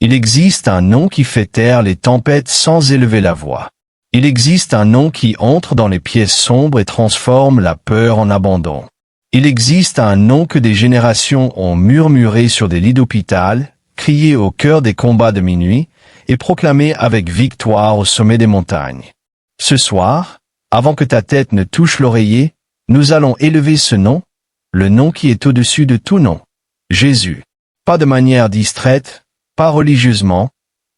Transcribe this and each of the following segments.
Il existe un nom qui fait taire les tempêtes sans élever la voix. Il existe un nom qui entre dans les pièces sombres et transforme la peur en abandon. Il existe un nom que des générations ont murmuré sur des lits d'hôpital, crié au cœur des combats de minuit et proclamé avec victoire au sommet des montagnes. Ce soir, avant que ta tête ne touche l'oreiller, nous allons élever ce nom, le nom qui est au-dessus de tout nom. Jésus. Pas de manière distraite, pas religieusement,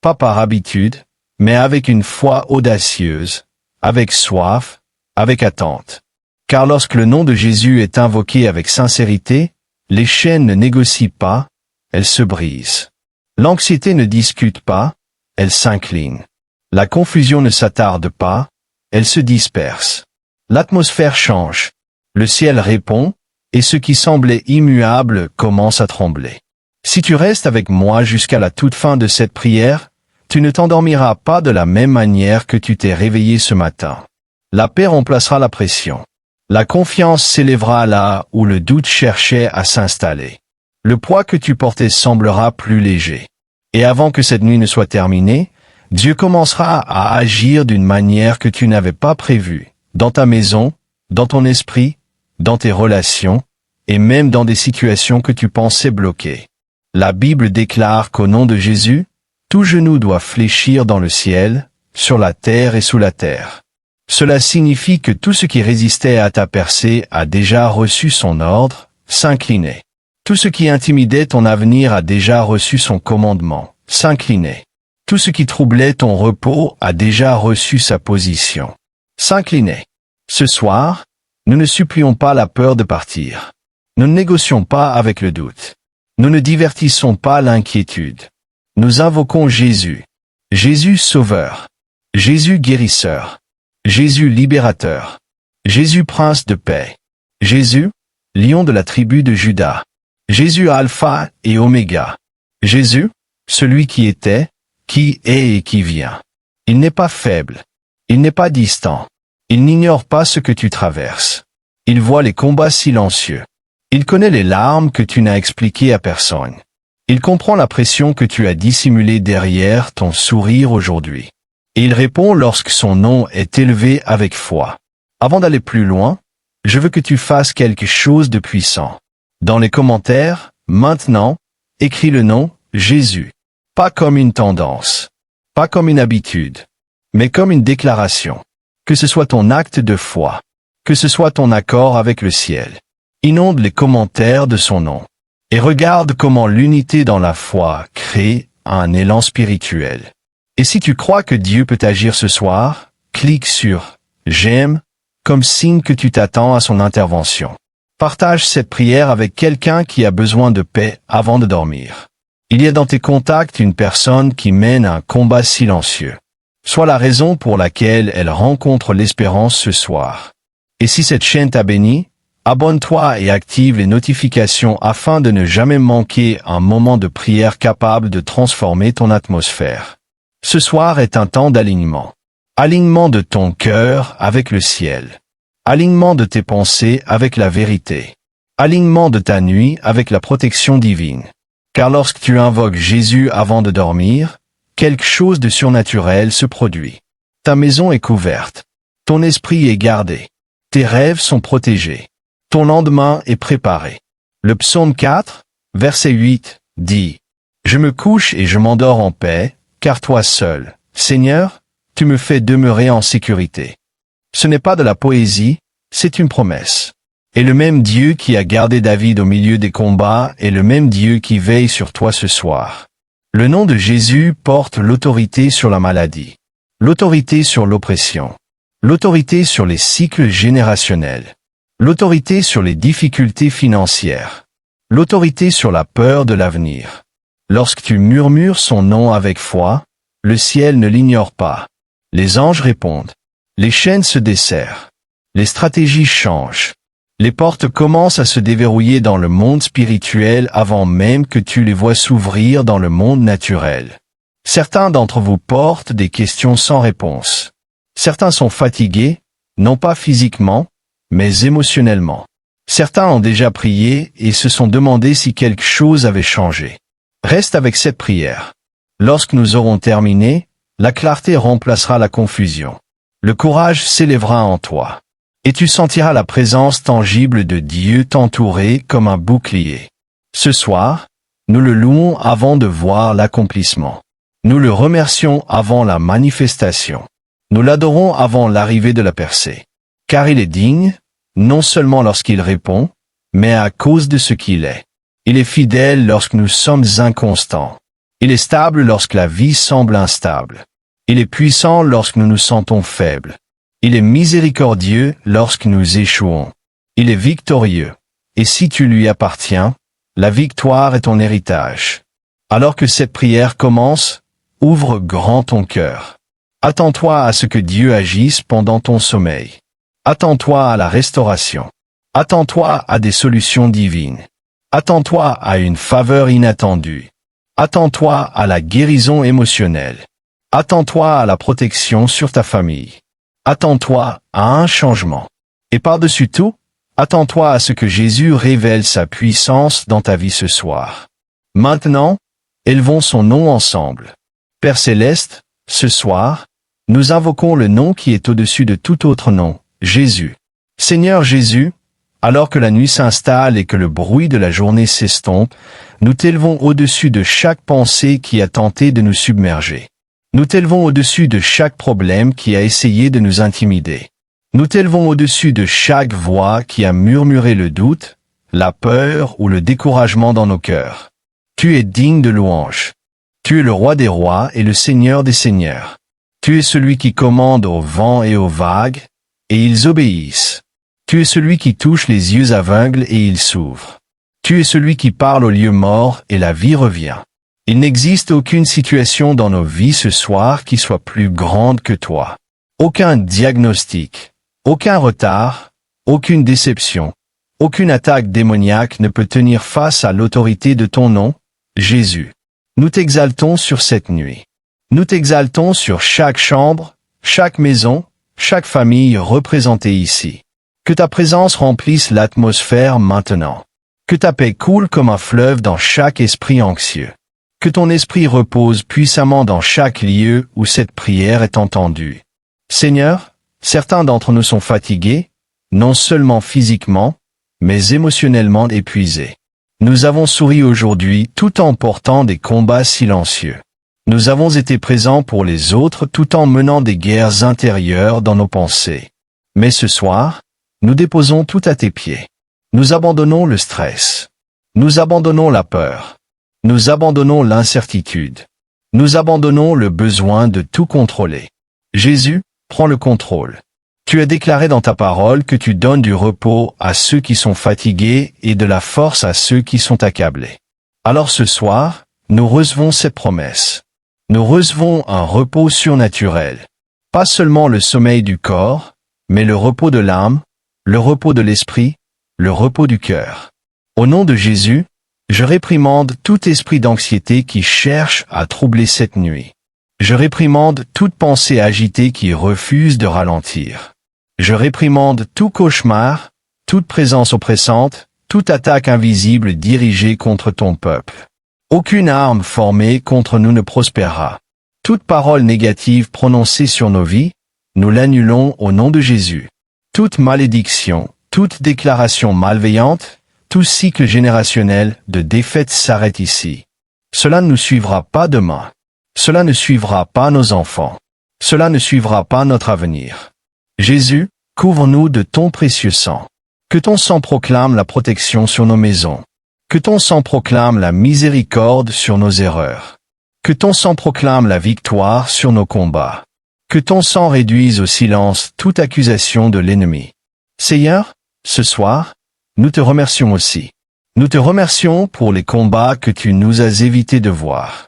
pas par habitude, mais avec une foi audacieuse, avec soif, avec attente. Car lorsque le nom de Jésus est invoqué avec sincérité, les chaînes ne négocient pas, elles se brisent. L'anxiété ne discute pas, elle s'incline. La confusion ne s'attarde pas, elle se disperse. L'atmosphère change. Le ciel répond, et ce qui semblait immuable commence à trembler. Si tu restes avec moi jusqu'à la toute fin de cette prière, tu ne t'endormiras pas de la même manière que tu t'es réveillé ce matin. La paix remplacera la pression. La confiance s'élèvera là où le doute cherchait à s'installer. Le poids que tu portais semblera plus léger. Et avant que cette nuit ne soit terminée, Dieu commencera à agir d'une manière que tu n'avais pas prévue, dans ta maison, dans ton esprit, dans tes relations, et même dans des situations que tu pensais bloquées. La Bible déclare qu'au nom de Jésus, tout genou doit fléchir dans le ciel, sur la terre et sous la terre. Cela signifie que tout ce qui résistait à ta percée a déjà reçu son ordre, s'incliner. Tout ce qui intimidait ton avenir a déjà reçu son commandement, s'incliner. Tout ce qui troublait ton repos a déjà reçu sa position, s'incliner. Ce soir, nous ne supplions pas la peur de partir. Nous ne négocions pas avec le doute. Nous ne divertissons pas l'inquiétude. Nous invoquons Jésus. Jésus Sauveur. Jésus Guérisseur. Jésus Libérateur. Jésus Prince de paix. Jésus, Lion de la tribu de Juda. Jésus Alpha et Oméga. Jésus, celui qui était, qui est et qui vient. Il n'est pas faible. Il n'est pas distant. Il n'ignore pas ce que tu traverses. Il voit les combats silencieux. Il connaît les larmes que tu n'as expliquées à personne. Il comprend la pression que tu as dissimulée derrière ton sourire aujourd'hui. Et il répond lorsque son nom est élevé avec foi. Avant d'aller plus loin, je veux que tu fasses quelque chose de puissant. Dans les commentaires, maintenant, écris le nom Jésus. Pas comme une tendance, pas comme une habitude, mais comme une déclaration. Que ce soit ton acte de foi, que ce soit ton accord avec le ciel. Inonde les commentaires de son nom. Et regarde comment l'unité dans la foi crée un élan spirituel. Et si tu crois que Dieu peut agir ce soir, clique sur « J'aime » comme signe que tu t'attends à son intervention. Partage cette prière avec quelqu'un qui a besoin de paix avant de dormir. Il y a dans tes contacts une personne qui mène un combat silencieux. Sois la raison pour laquelle elle rencontre l'espérance ce soir. Et si cette chaîne t'a béni, abonne-toi et active les notifications afin de ne jamais manquer un moment de prière capable de transformer ton atmosphère. Ce soir est un temps d'alignement. Alignement de ton cœur avec le ciel. Alignement de tes pensées avec la vérité. Alignement de ta nuit avec la protection divine. Car lorsque tu invoques Jésus avant de dormir, quelque chose de surnaturel se produit. Ta maison est couverte. Ton esprit est gardé. Tes rêves sont protégés. Ton lendemain est préparé. Le psaume 4, verset 8, dit « Je me couche et je m'endors en paix, car toi seul, Seigneur, tu me fais demeurer en sécurité. » Ce n'est pas de la poésie, c'est une promesse. Et le même Dieu qui a gardé David au milieu des combats est le même Dieu qui veille sur toi ce soir. Le nom de Jésus porte l'autorité sur la maladie, l'autorité sur l'oppression, l'autorité sur les cycles générationnels, l'autorité sur les difficultés financières, l'autorité sur la peur de l'avenir. Lorsque tu murmures son nom avec foi, le ciel ne l'ignore pas. Les anges répondent. Les chaînes se desserrent. Les stratégies changent. Les portes commencent à se déverrouiller dans le monde spirituel avant même que tu les vois s'ouvrir dans le monde naturel. Certains d'entre vous portent des questions sans réponse. Certains sont fatigués, non pas physiquement, mais émotionnellement. Certains ont déjà prié et se sont demandé si quelque chose avait changé. Reste avec cette prière. Lorsque nous aurons terminé, la clarté remplacera la confusion. Le courage s'élèvera en toi. Et tu sentiras la présence tangible de Dieu t'entourer comme un bouclier. Ce soir, nous le louons avant de voir l'accomplissement. Nous le remercions avant la manifestation. Nous l'adorons avant l'arrivée de la percée. Car il est digne, non seulement lorsqu'il répond, mais à cause de ce qu'il est. Il est fidèle lorsque nous sommes inconstants. Il est stable lorsque la vie semble instable. Il est puissant lorsque nous nous sentons faibles. Il est miséricordieux lorsque nous échouons. Il est victorieux. Et si tu lui appartiens, la victoire est ton héritage. Alors que cette prière commence, ouvre grand ton cœur. Attends-toi à ce que Dieu agisse pendant ton sommeil. Attends-toi à la restauration. Attends-toi à des solutions divines. Attends-toi à une faveur inattendue. Attends-toi à la guérison émotionnelle. Attends-toi à la protection sur ta famille. Attends-toi à un changement. Et par-dessus tout, attends-toi à ce que Jésus révèle sa puissance dans ta vie ce soir. Maintenant, élevons son nom ensemble. Père Céleste, ce soir, nous invoquons le nom qui est au-dessus de tout autre nom, Jésus. Seigneur Jésus, alors que la nuit s'installe et que le bruit de la journée s'estompe, nous t'élevons au-dessus de chaque pensée qui a tenté de nous submerger. Nous t'élevons au-dessus de chaque problème qui a essayé de nous intimider. Nous t'élevons au-dessus de chaque voix qui a murmuré le doute, la peur ou le découragement dans nos cœurs. Tu es digne de louange. Tu es le roi des rois et le seigneur des seigneurs. Tu es celui qui commande au vent et aux vagues, et ils obéissent. Tu es celui qui touche les yeux aveugles et ils s'ouvrent. Tu es celui qui parle aux lieux morts et la vie revient. Il n'existe aucune situation dans nos vies ce soir qui soit plus grande que toi. Aucun diagnostic, aucun retard, aucune déception, aucune attaque démoniaque ne peut tenir face à l'autorité de ton nom, Jésus. Nous t'exaltons sur cette nuit. Nous t'exaltons sur chaque chambre, chaque maison, chaque famille représentée ici. Que ta présence remplisse l'atmosphère maintenant. Que ta paix coule comme un fleuve dans chaque esprit anxieux. Que ton esprit repose puissamment dans chaque lieu où cette prière est entendue. Seigneur, certains d'entre nous sont fatigués, non seulement physiquement, mais émotionnellement épuisés. Nous avons souri aujourd'hui tout en portant des combats silencieux. Nous avons été présents pour les autres tout en menant des guerres intérieures dans nos pensées. Mais ce soir, nous déposons tout à tes pieds. Nous abandonnons le stress. Nous abandonnons la peur. Nous abandonnons l'incertitude. Nous abandonnons le besoin de tout contrôler. Jésus, prends le contrôle. Tu as déclaré dans ta parole que tu donnes du repos à ceux qui sont fatigués et de la force à ceux qui sont accablés. Alors ce soir, nous recevons cette promesse. Nous recevons un repos surnaturel. Pas seulement le sommeil du corps, mais le repos de l'âme, le repos de l'esprit, le repos du cœur. Au nom de Jésus, je réprimande tout esprit d'anxiété qui cherche à troubler cette nuit. Je réprimande toute pensée agitée qui refuse de ralentir. Je réprimande tout cauchemar, toute présence oppressante, toute attaque invisible dirigée contre ton peuple. Aucune arme formée contre nous ne prospérera. Toute parole négative prononcée sur nos vies, nous l'annulons au nom de Jésus. Toute malédiction, toute déclaration malveillante, tout cycle générationnel de défaite s'arrête ici. Cela ne nous suivra pas demain. Cela ne suivra pas nos enfants. Cela ne suivra pas notre avenir. Jésus, couvre-nous de ton précieux sang. Que ton sang proclame la protection sur nos maisons. Que ton sang proclame la miséricorde sur nos erreurs. Que ton sang proclame la victoire sur nos combats. Que ton sang réduise au silence toute accusation de l'ennemi. Seigneur, ce soir, nous te remercions aussi. Nous te remercions pour les combats que tu nous as évités de voir.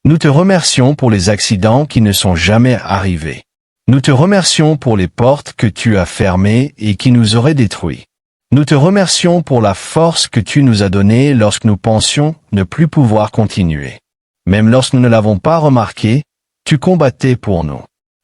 Nous te remercions pour les accidents qui ne sont jamais arrivés. Nous te remercions pour les portes que tu as fermées et qui nous auraient détruits. Nous te remercions pour la force que tu nous as donnée lorsque nous pensions ne plus pouvoir continuer. Même lorsque nous ne l'avons pas remarqué, tu combattais pour nous.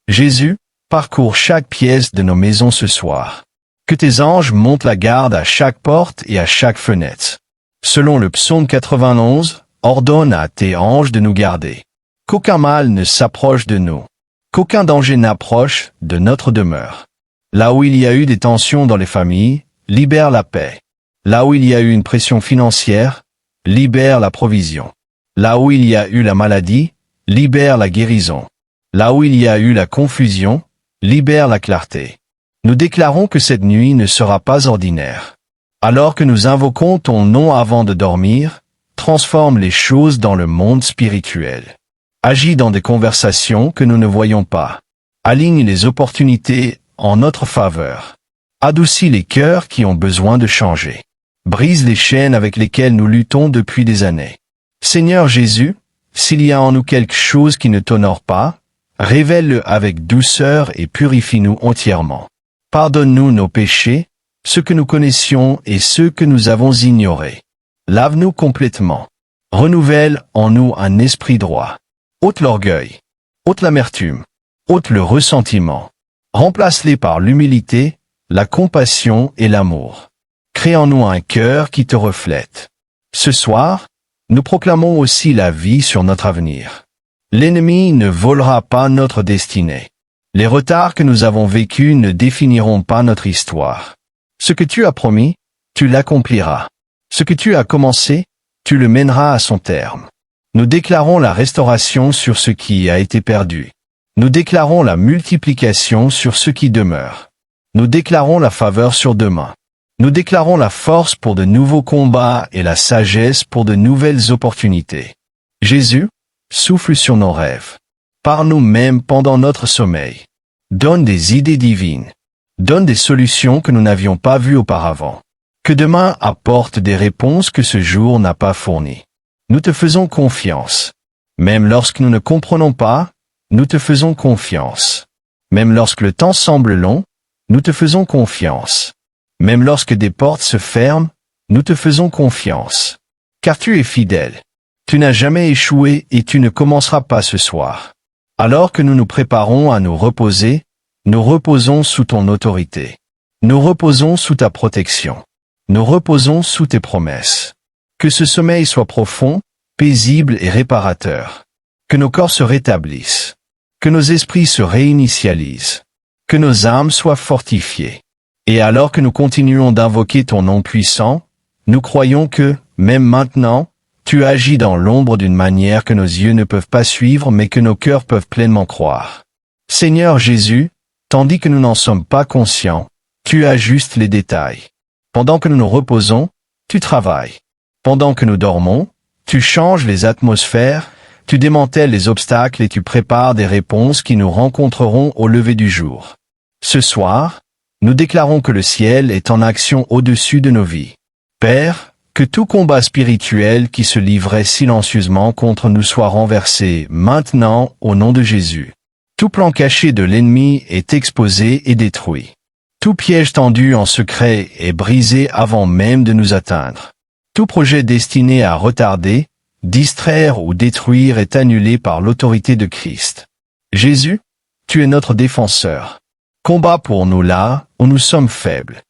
Jésus, parcours chaque pièce de nos maisons ce soir. Que tes anges montent la garde à chaque porte et à chaque fenêtre. Selon le psaume 91, ordonne à tes anges de nous garder. Qu'aucun mal ne s'approche de nous. Qu'aucun danger n'approche de notre demeure. Là où il y a eu des tensions dans les familles, libère la paix. Là où il y a eu une pression financière, libère la provision. Là où il y a eu la maladie, libère la guérison. Là où il y a eu la confusion, libère la clarté. Nous déclarons que cette nuit ne sera pas ordinaire. Alors que nous invoquons ton nom avant de dormir, transforme les choses dans le monde spirituel. Agis dans des conversations que nous ne voyons pas. Aligne les opportunités en notre faveur. Adoucis les cœurs qui ont besoin de changer. Brise les chaînes avec lesquelles nous luttons depuis des années. Seigneur Jésus, s'il y a en nous quelque chose qui ne t'honore pas, révèle-le avec douceur et purifie-nous entièrement. Pardonne-nous nos péchés, ceux que nous connaissions et ceux que nous avons ignorés. Lave-nous complètement. Renouvelle en nous un esprit droit. Ôte l'orgueil. Ôte l'amertume. Ôte le ressentiment. Remplace-les par l'humilité, la compassion et l'amour. Crée en nous un cœur qui te reflète. Ce soir, nous proclamons aussi la vie sur notre avenir. L'ennemi ne volera pas notre destinée. Les retards que nous avons vécus ne définiront pas notre histoire. Ce que tu as promis, tu l'accompliras. Ce que tu as commencé, tu le mèneras à son terme. Nous déclarons la restauration sur ce qui a été perdu. Nous déclarons la multiplication sur ce qui demeure. Nous déclarons la faveur sur demain. Nous déclarons la force pour de nouveaux combats et la sagesse pour de nouvelles opportunités. Jésus, souffle sur nos rêves. Parle-nous même pendant notre sommeil. Donne des idées divines. Donne des solutions que nous n'avions pas vues auparavant. Que demain apporte des réponses que ce jour n'a pas fournies. Nous te faisons confiance. Même lorsque nous ne comprenons pas, nous te faisons confiance. Même lorsque le temps semble long, nous te faisons confiance. Même lorsque des portes se ferment, nous te faisons confiance. Car tu es fidèle. Tu n'as jamais échoué et tu ne commenceras pas ce soir. Alors que nous nous préparons à nous reposer, nous reposons sous ton autorité. Nous reposons sous ta protection. Nous reposons sous tes promesses. Que ce sommeil soit profond, paisible et réparateur. Que nos corps se rétablissent. Que nos esprits se réinitialisent. Que nos âmes soient fortifiées. Et alors que nous continuons d'invoquer ton nom puissant, nous croyons que, même maintenant, tu agis dans l'ombre d'une manière que nos yeux ne peuvent pas suivre mais que nos cœurs peuvent pleinement croire. Seigneur Jésus, tandis que nous n'en sommes pas conscients, tu ajustes les détails. Pendant que nous nous reposons, tu travailles. Pendant que nous dormons, tu changes les atmosphères, tu démantèles les obstacles et tu prépares des réponses qui nous rencontreront au lever du jour. Ce soir, nous déclarons que le ciel est en action au-dessus de nos vies. Père, que tout combat spirituel qui se livrait silencieusement contre nous soit renversé maintenant au nom de Jésus. Tout plan caché de l'ennemi est exposé et détruit. Tout piège tendu en secret est brisé avant même de nous atteindre. Tout projet destiné à retarder, distraire ou détruire est annulé par l'autorité de Christ. Jésus, tu es notre défenseur. Combat pour nous là où nous sommes faibles.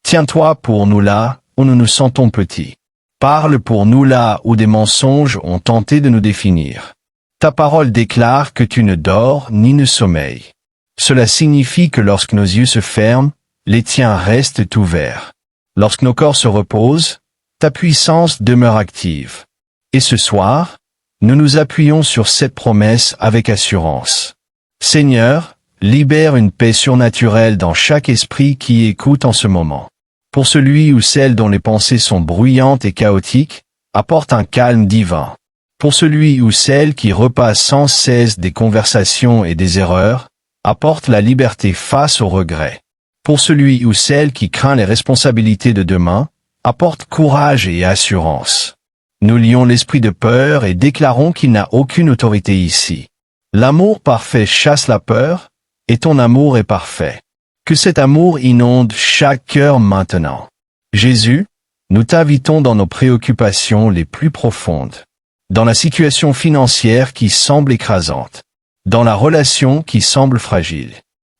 Tiens-toi pour nous là où nous nous sentons petits. Parle pour nous là où des mensonges ont tenté de nous définir. Ta parole déclare que tu ne dors ni ne sommeilles. Cela signifie que lorsque nos yeux se ferment, les tiens restent ouverts. Lorsque nos corps se reposent, ta puissance demeure active. Et ce soir, nous nous appuyons sur cette promesse avec assurance. Seigneur, libère une paix surnaturelle dans chaque esprit qui écoute en ce moment. Pour celui ou celle dont les pensées sont bruyantes et chaotiques, apporte un calme divin. Pour celui ou celle qui repasse sans cesse des conversations et des erreurs, apporte la liberté face aux regrets. Pour celui ou celle qui craint les responsabilités de demain, apporte courage et assurance. Nous lions l'esprit de peur et déclarons qu'il n'a aucune autorité ici. L'amour parfait chasse la peur, et ton amour est parfait. Que cet amour inonde chaque cœur maintenant. Jésus, nous t'invitons dans nos préoccupations les plus profondes. Dans la situation financière qui semble écrasante. Dans la relation qui semble fragile.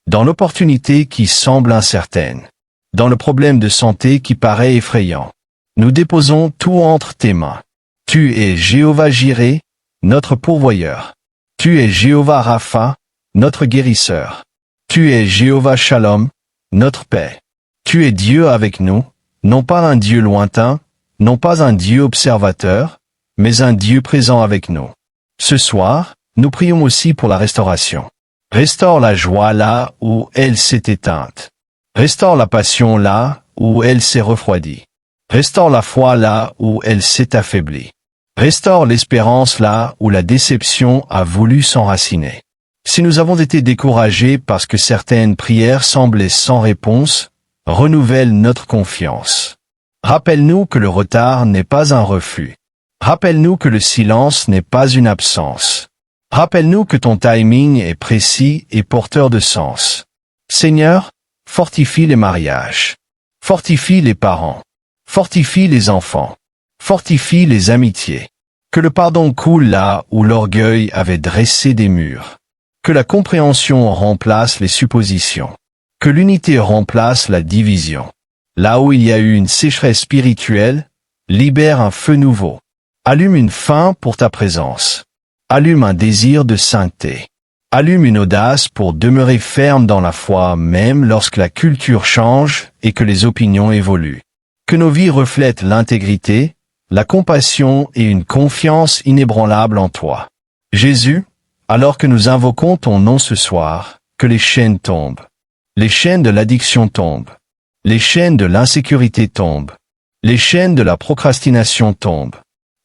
Dans l'opportunité qui semble incertaine. Dans le problème de santé qui paraît effrayant. Nous déposons tout entre tes mains. Tu es Jéhovah Jireh, notre pourvoyeur. Tu es Jéhovah Rapha, notre guérisseur. Tu es Jéhovah Shalom, notre paix. Tu es Dieu avec nous, non pas un Dieu lointain, non pas un Dieu observateur, mais un Dieu présent avec nous. Ce soir, nous prions aussi pour la restauration. Restaure la joie là où elle s'est éteinte. Restaure la passion là où elle s'est refroidie. Restaure la foi là où elle s'est affaiblie. Restaure l'espérance là où la déception a voulu s'enraciner. Si nous avons été découragés parce que certaines prières semblaient sans réponse, renouvelle notre confiance. Rappelle-nous que le retard n'est pas un refus. Rappelle-nous que le silence n'est pas une absence. Rappelle-nous que ton timing est précis et porteur de sens. Seigneur, fortifie les mariages. Fortifie les parents. Fortifie les enfants. Fortifie les amitiés. Que le pardon coule là où l'orgueil avait dressé des murs. Que la compréhension remplace les suppositions. Que l'unité remplace la division. Là où il y a eu une sécheresse spirituelle, libère un feu nouveau. Allume une faim pour ta présence. Allume un désir de sainteté. Allume une audace pour demeurer ferme dans la foi même lorsque la culture change et que les opinions évoluent. Que nos vies reflètent l'intégrité, la compassion et une confiance inébranlable en toi. Jésus, alors que nous invoquons ton nom ce soir, que les chaînes tombent. Les chaînes de l'addiction tombent. Les chaînes de l'insécurité tombent. Les chaînes de la procrastination tombent.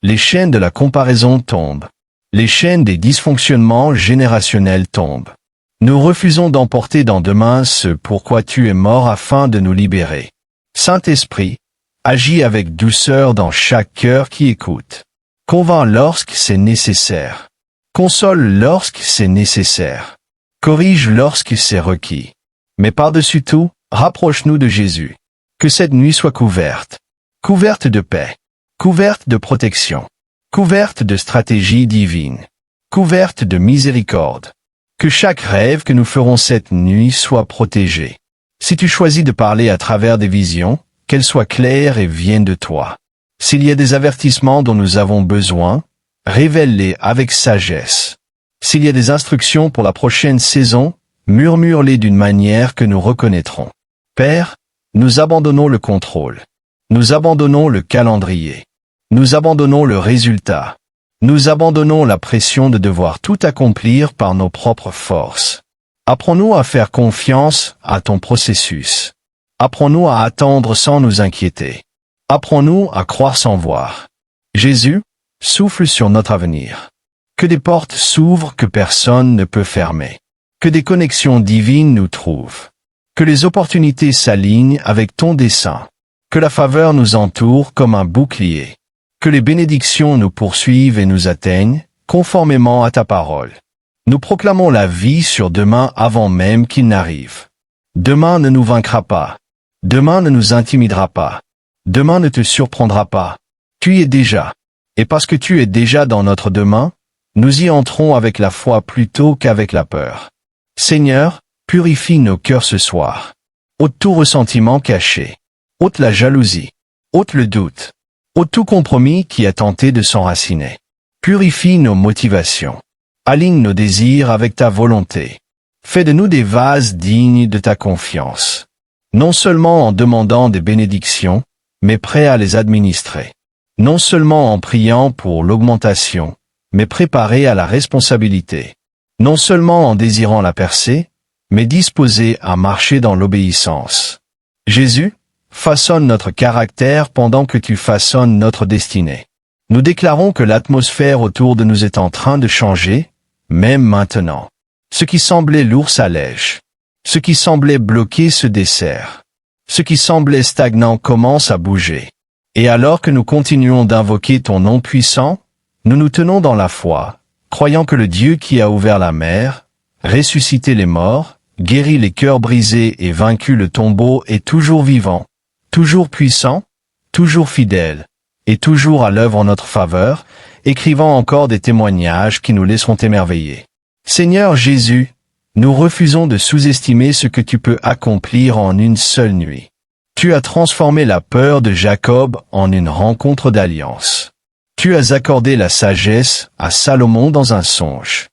Les chaînes de la comparaison tombent. Les chaînes des dysfonctionnements générationnels tombent. Nous refusons d'emporter dans demain ce pourquoi tu es mort afin de nous libérer. Saint-Esprit, agis avec douceur dans chaque cœur qui écoute. Convainc lorsque c'est nécessaire. Console lorsque c'est nécessaire. Corrige lorsque c'est requis. Mais par-dessus tout, rapproche-nous de Jésus. Que cette nuit soit couverte. Couverte de paix. Couverte de protection. Couverte de stratégie divine. Couverte de miséricorde. Que chaque rêve que nous ferons cette nuit soit protégé. Si tu choisis de parler à travers des visions, qu'elles soient claires et viennent de toi. S'il y a des avertissements dont nous avons besoin, révèle-les avec sagesse. S'il y a des instructions pour la prochaine saison, murmure-les d'une manière que nous reconnaîtrons. Père, nous abandonnons le contrôle. Nous abandonnons le calendrier. Nous abandonnons le résultat. Nous abandonnons la pression de devoir tout accomplir par nos propres forces. Apprends-nous à faire confiance à ton processus. Apprends-nous à attendre sans nous inquiéter. Apprends-nous à croire sans voir. Jésus, souffle sur notre avenir. Que des portes s'ouvrent que personne ne peut fermer. Que des connexions divines nous trouvent. Que les opportunités s'alignent avec ton dessein. Que la faveur nous entoure comme un bouclier. Que les bénédictions nous poursuivent et nous atteignent, conformément à ta parole. Nous proclamons la vie sur demain avant même qu'il n'arrive. Demain ne nous vaincra pas. Demain ne nous intimidera pas. Demain ne te surprendra pas. Tu y es déjà. Et parce que tu es déjà dans notre demain, nous y entrons avec la foi plutôt qu'avec la peur. Seigneur, purifie nos cœurs ce soir. Ôte tout ressentiment caché. Ôte la jalousie. Ôte le doute. Ôte tout compromis qui a tenté de s'enraciner. Purifie nos motivations. Aligne nos désirs avec ta volonté. Fais de nous des vases dignes de ta confiance. Non seulement en demandant des bénédictions, mais prêts à les administrer. Non seulement en priant pour l'augmentation, mais préparés à la responsabilité. Non seulement en désirant la percée, mais disposés à marcher dans l'obéissance. Jésus, façonne notre caractère pendant que tu façonnes notre destinée. Nous déclarons que l'atmosphère autour de nous est en train de changer, même maintenant. Ce qui semblait lourd s'allège. Ce qui semblait bloqué se dessert. Ce qui semblait stagnant commence à bouger. Et alors que nous continuons d'invoquer ton nom puissant, nous nous tenons dans la foi, croyant que le Dieu qui a ouvert la mer, ressuscité les morts, guéri les cœurs brisés et vaincu le tombeau est toujours vivant, toujours puissant, toujours fidèle, et toujours à l'œuvre en notre faveur, écrivant encore des témoignages qui nous laisseront émerveiller. Seigneur Jésus, nous refusons de sous-estimer ce que tu peux accomplir en une seule nuit. Tu as transformé la peur de Jacob en une rencontre d'alliance. Tu as accordé la sagesse à Salomon dans un songe.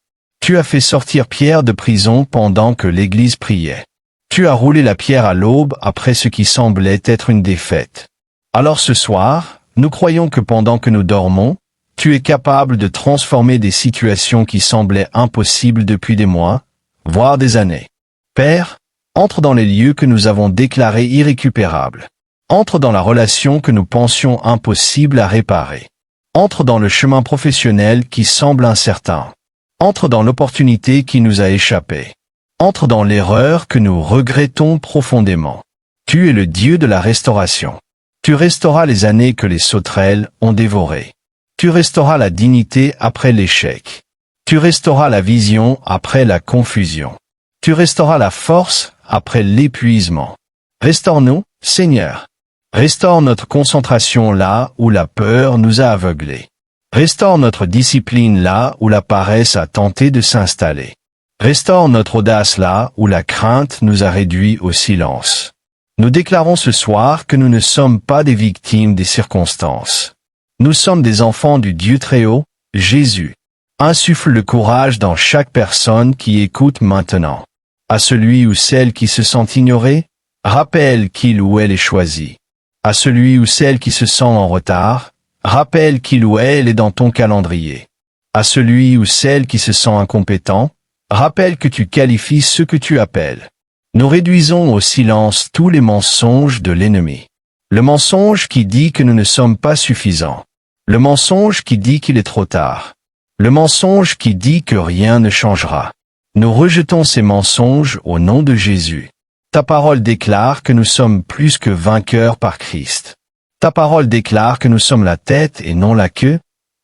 Tu as fait sortir Pierre de prison pendant que l'Église priait. Tu as roulé la pierre à l'aube après ce qui semblait être une défaite. Alors ce soir, nous croyons que pendant que nous dormons, tu es capable de transformer des situations qui semblaient impossibles depuis des mois, voire des années. Père, entre dans les lieux que nous avons déclarés irrécupérables. Entre dans la relation que nous pensions impossible à réparer. Entre dans le chemin professionnel qui semble incertain. Entre dans l'opportunité qui nous a échappé. Entre dans l'erreur que nous regrettons profondément. Tu es le Dieu de la restauration. Tu restauras les années que les sauterelles ont dévorées. Tu restauras la dignité après l'échec. Tu restauras la vision après la confusion. Tu restauras la force après l'épuisement. Restaure-nous, Seigneur. Restaure notre concentration là où la peur nous a aveuglés. Restaure notre discipline là où la paresse a tenté de s'installer. Restaure notre audace là où la crainte nous a réduits au silence. Nous déclarons ce soir que nous ne sommes pas des victimes des circonstances. Nous sommes des enfants du Dieu Très-Haut, Jésus. Insuffle le courage dans chaque personne qui écoute maintenant. À celui ou celle qui se sent ignoré, rappelle qu'il ou elle est choisi. À celui ou celle qui se sent en retard, rappelle qu'il ou elle est dans ton calendrier. À celui ou celle qui se sent incompétent, rappelle que tu qualifies ce que tu appelles. Nous réduisons au silence tous les mensonges de l'ennemi. Le mensonge qui dit que nous ne sommes pas suffisants. Le mensonge qui dit qu'il est trop tard. Le mensonge qui dit que rien ne changera. Nous rejetons ces mensonges au nom de Jésus. Ta parole déclare que nous sommes plus que vainqueurs par Christ. Ta parole déclare que nous sommes la tête et non la queue,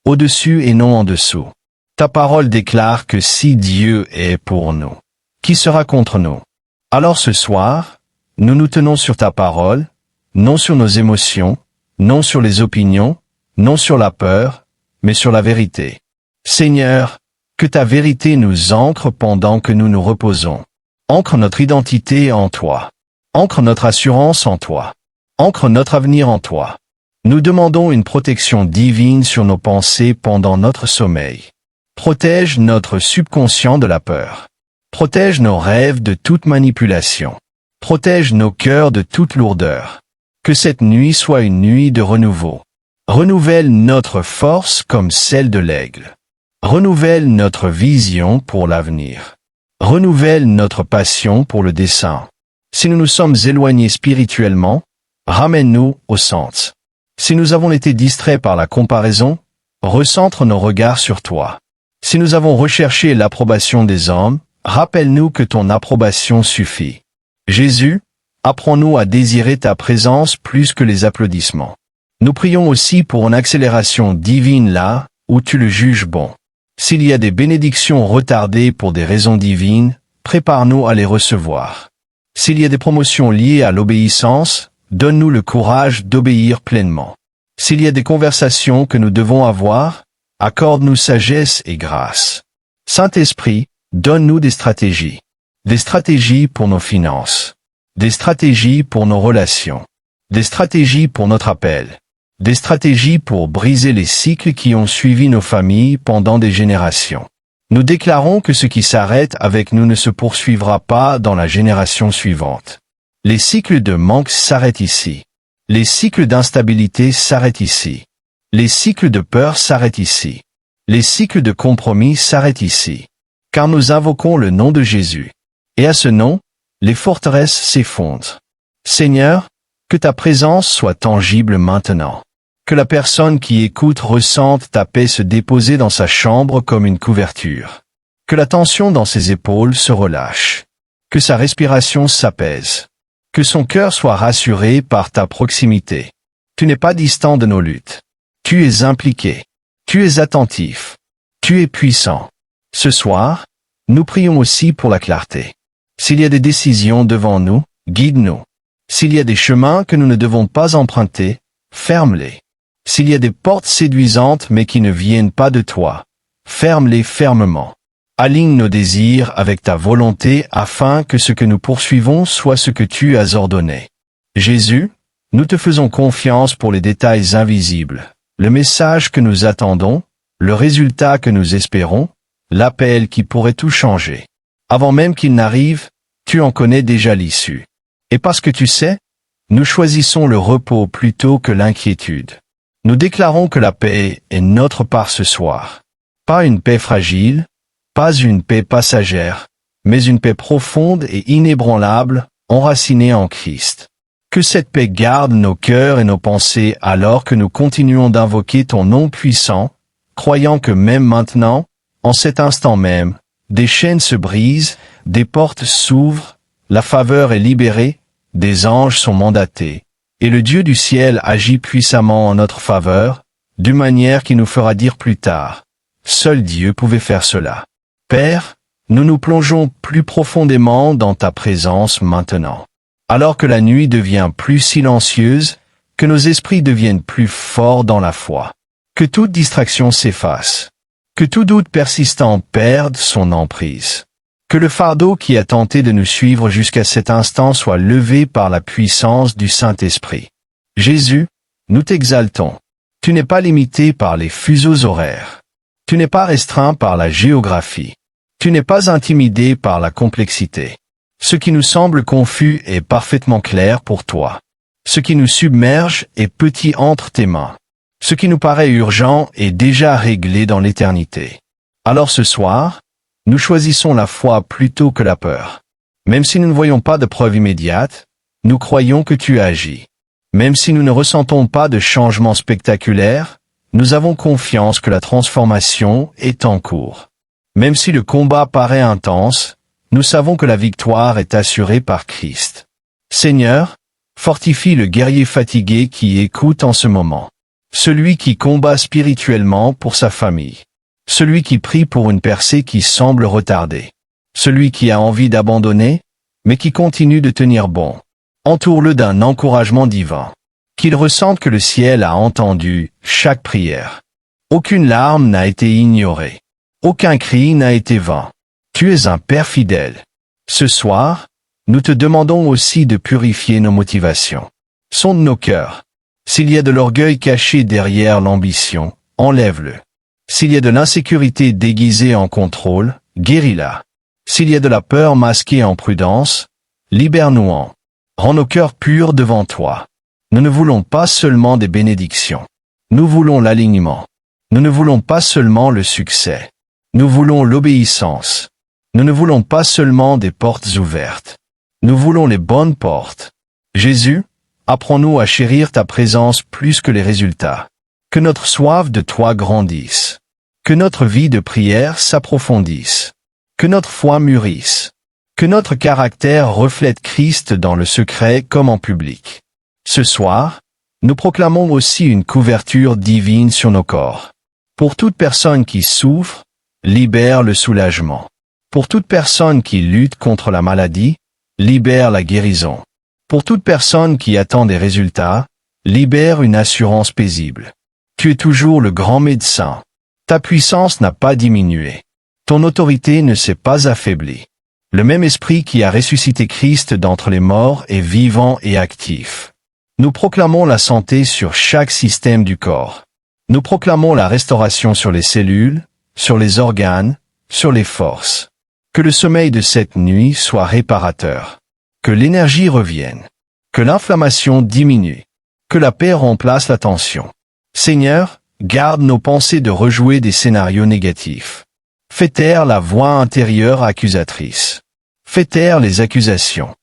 au-dessus et non en dessous. Ta parole déclare que si Dieu est pour nous, qui sera contre nous? Alors ce soir, nous nous tenons sur ta parole, non sur nos émotions, non sur les opinions, non sur la peur, mais sur la vérité. Seigneur, que ta vérité nous ancre pendant que nous nous reposons. Ancre notre identité en toi. Ancre notre assurance en toi. Ancre notre avenir en toi. Nous demandons une protection divine sur nos pensées pendant notre sommeil. Protège notre subconscient de la peur. Protège nos rêves de toute manipulation. Protège nos cœurs de toute lourdeur. Que cette nuit soit une nuit de renouveau. Renouvelle notre force comme celle de l'aigle. Renouvelle notre vision pour l'avenir. Renouvelle notre passion pour le dessein. Si nous nous sommes éloignés spirituellement, ramène-nous au centre. Si nous avons été distraits par la comparaison, recentre nos regards sur toi. Si nous avons recherché l'approbation des hommes, rappelle-nous que ton approbation suffit. Jésus, apprends-nous à désirer ta présence plus que les applaudissements. Nous prions aussi pour une accélération divine là où tu le juges bon. S'il y a des bénédictions retardées pour des raisons divines, prépare-nous à les recevoir. S'il y a des promotions liées à l'obéissance, donne-nous le courage d'obéir pleinement. S'il y a des conversations que nous devons avoir, accorde-nous sagesse et grâce. Saint-Esprit, donne-nous des stratégies. Des stratégies pour nos finances. Des stratégies pour nos relations. Des stratégies pour notre appel. Des stratégies pour briser les cycles qui ont suivi nos familles pendant des générations. Nous déclarons que ce qui s'arrête avec nous ne se poursuivra pas dans la génération suivante. Les cycles de manque s'arrêtent ici. Les cycles d'instabilité s'arrêtent ici. Les cycles de peur s'arrêtent ici. Les cycles de compromis s'arrêtent ici. Car nous invoquons le nom de Jésus. Et à ce nom, les forteresses s'effondrent. Seigneur, que ta présence soit tangible maintenant. Que la personne qui écoute ressente ta paix se déposer dans sa chambre comme une couverture. Que la tension dans ses épaules se relâche. Que sa respiration s'apaise. Que son cœur soit rassuré par ta proximité. Tu n'es pas distant de nos luttes. Tu es impliqué. Tu es attentif. Tu es puissant. Ce soir, nous prions aussi pour la clarté. S'il y a des décisions devant nous, guide-nous. S'il y a des chemins que nous ne devons pas emprunter, ferme-les. S'il y a des portes séduisantes mais qui ne viennent pas de toi, ferme-les fermement. Aligne nos désirs avec ta volonté afin que ce que nous poursuivons soit ce que tu as ordonné. Jésus, nous te faisons confiance pour les détails invisibles, le message que nous attendons, le résultat que nous espérons, l'appel qui pourrait tout changer. Avant même qu'il n'arrive, tu en connais déjà l'issue. Et parce que tu sais, nous choisissons le repos plutôt que l'inquiétude. Nous déclarons que la paix est notre part ce soir. Pas une paix fragile, pas une paix passagère, mais une paix profonde et inébranlable, enracinée en Christ. Que cette paix garde nos cœurs et nos pensées alors que nous continuons d'invoquer ton nom puissant, croyant que même maintenant, en cet instant même, des chaînes se brisent, des portes s'ouvrent, la faveur est libérée, des anges sont mandatés, et le Dieu du ciel agit puissamment en notre faveur, d'une manière qui nous fera dire plus tard, seul Dieu pouvait faire cela. Père, nous nous plongeons plus profondément dans ta présence maintenant. Alors que la nuit devient plus silencieuse, que nos esprits deviennent plus forts dans la foi. Que toute distraction s'efface. Que tout doute persistant perde son emprise. Que le fardeau qui a tenté de nous suivre jusqu'à cet instant soit levé par la puissance du Saint-Esprit. Jésus, nous t'exaltons. Tu n'es pas limité par les fuseaux horaires. Tu n'es pas restreint par la géographie. Tu n'es pas intimidé par la complexité. Ce qui nous semble confus est parfaitement clair pour toi. Ce qui nous submerge est petit entre tes mains. Ce qui nous paraît urgent est déjà réglé dans l'éternité. Alors ce soir, nous choisissons la foi plutôt que la peur. Même si nous ne voyons pas de preuves immédiates, nous croyons que tu agis. Même si nous ne ressentons pas de changement spectaculaire, nous avons confiance que la transformation est en cours. Même si le combat paraît intense, nous savons que la victoire est assurée par Christ. Seigneur, fortifie le guerrier fatigué qui écoute en ce moment. Celui qui combat spirituellement pour sa famille. Celui qui prie pour une percée qui semble retardée. Celui qui a envie d'abandonner, mais qui continue de tenir bon. Entoure-le d'un encouragement divin. Qu'il ressente que le ciel a entendu chaque prière. Aucune larme n'a été ignorée. Aucun cri n'a été vain. Tu es un Père fidèle. Ce soir, nous te demandons aussi de purifier nos motivations. Sonde nos cœurs. S'il y a de l'orgueil caché derrière l'ambition, enlève-le. S'il y a de l'insécurité déguisée en contrôle, guéris-la. S'il y a de la peur masquée en prudence, libère-nous-en. Rends nos cœurs purs devant toi. Nous ne voulons pas seulement des bénédictions. Nous voulons l'alignement. Nous ne voulons pas seulement le succès. Nous voulons l'obéissance. Nous ne voulons pas seulement des portes ouvertes. Nous voulons les bonnes portes. Jésus, apprends-nous à chérir ta présence plus que les résultats. Que notre soif de toi grandisse. Que notre vie de prière s'approfondisse. Que notre foi mûrisse. Que notre caractère reflète Christ dans le secret comme en public. Ce soir, nous proclamons aussi une couverture divine sur nos corps. Pour toute personne qui souffre, libère le soulagement. Pour toute personne qui lutte contre la maladie, libère la guérison. Pour toute personne qui attend des résultats, libère une assurance paisible. Tu es toujours le grand médecin. Ta puissance n'a pas diminué. Ton autorité ne s'est pas affaiblie. Le même esprit qui a ressuscité Christ d'entre les morts est vivant et actif. Nous proclamons la santé sur chaque système du corps. Nous proclamons la restauration sur les cellules, sur les organes, sur les forces. Que le sommeil de cette nuit soit réparateur. Que l'énergie revienne. Que l'inflammation diminue. Que la paix remplace la tension. Seigneur, garde nos pensées de rejouer des scénarios négatifs. Fais taire la voix intérieure accusatrice. Fais taire les accusations.